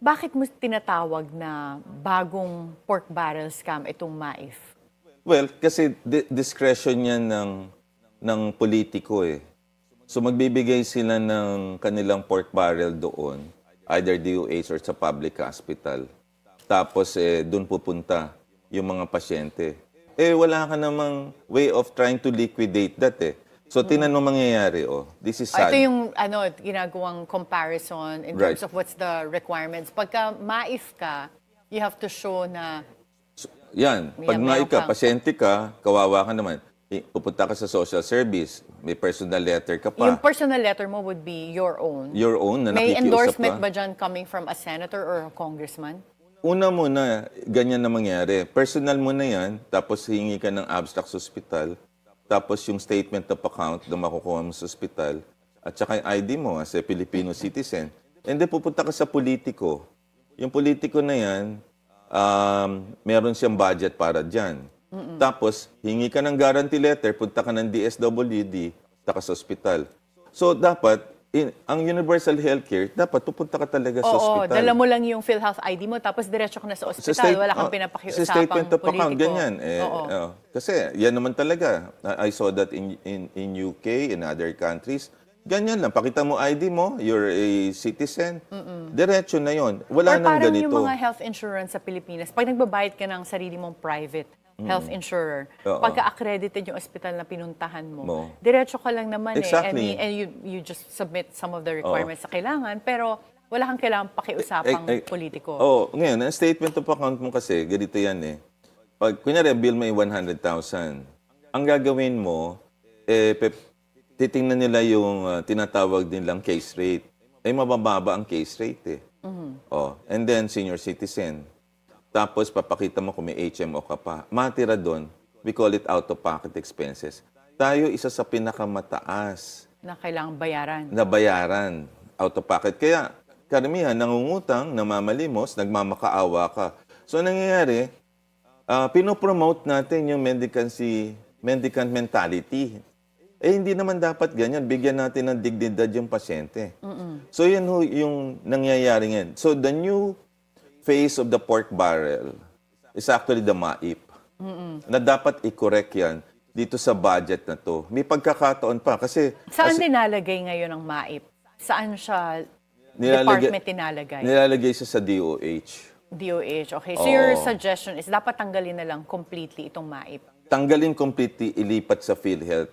Bakit mo tinatawag na bagong pork barrel scam itong MAIF? Well, kasi discretion yan ng politiko eh. So magbibigay sila ng kanilang pork barrel doon, either DOH or sa public hospital. Tapos doon pupunta yung mga pasyente. Wala ka namang way of trying to liquidate that eh. So tinan mo mangyayari, this is sad. Ito yung ginagawang comparison in terms of what's the requirements. Pagka MAIF ka, you have to show na... Yan, pag MAIF ka, pasyente ka, kawawa ka naman. Pupunta ka sa social service, may personal letter ka pa. Yung personal letter mo would be your own? Your own, na may nakikiusap ka. May endorsement ba dyan coming from a senator or a congressman? Una muna, ganyan na mangyari. Personal mo na yan, tapos hingi ka ng abstract sa hospital, tapos yung statement of account na makukuha mo sa hospital, at saka yung ID mo as a Filipino citizen. And then pupunta ka sa politiko. Yung politiko na yan, meron siyang budget para dyan. Tapos, hingi ka ng guarantee letter, punta ka ng DSWD, saka sa hospital. So, dapat, ang universal healthcare, dapat pupunta ka talaga sa hospital. Dala mo lang yung PhilHealth ID mo, tapos diretso ka na sa hospital. Wala kang pinapakiusapang sa statement of account, politiko. ganyan. Kasi, yan naman talaga. I saw that in UK, in other countries. Ganyan lang. Pakita mo ID mo, you're a citizen. Diretso na yon. Wala nang ganito. Or parang yung mga health insurance sa Pilipinas, pag nagbabayad ka ng sarili mong private health insurer, pagka-accredited yung ospital na pinuntahan mo, diretso ka lang naman exactly. And you just submit some of the requirements na kailangan, pero wala kang kailangan pakiusapang politiko. Ngayon, ang statement of account mo kasi, ganito yan eh. Pag, kunyari, bill may 100,000. Ang gagawin mo, titingnan nila yung tinatawag nilang case rate. Mabababa ang case rate eh. And then, senior citizen. Tapos, papakita mo kung may HMO ka pa. Matira doon, we call it out-of-pocket expenses. Tayo, isa sa pinakamataas. Na kailangang bayaran. Na bayaran, out-of-pocket. Kaya, karamihan, nangungutang, namamalimos, nagmamakaawa ka. So, nangyayari, pinopromote natin yung mendicant mentality. Hindi naman dapat ganyan. Bigyan natin ng dignidad yung pasyente. So, yun yung nangyayari ngayon. So, the new face of the pork barrel is actually the MAIP. Na dapat i-correct yan dito sa budget na to. May pagkakataon pa kasi... Saan nilalagay ngayon ang MAIP? Saan siya department nilalagay? Nilalagay siya sa DOH. DOH, okay. So your suggestion is dapat tanggalin na lang completely itong MAIP? Tanggalin completely, ilipat sa PhilHealth.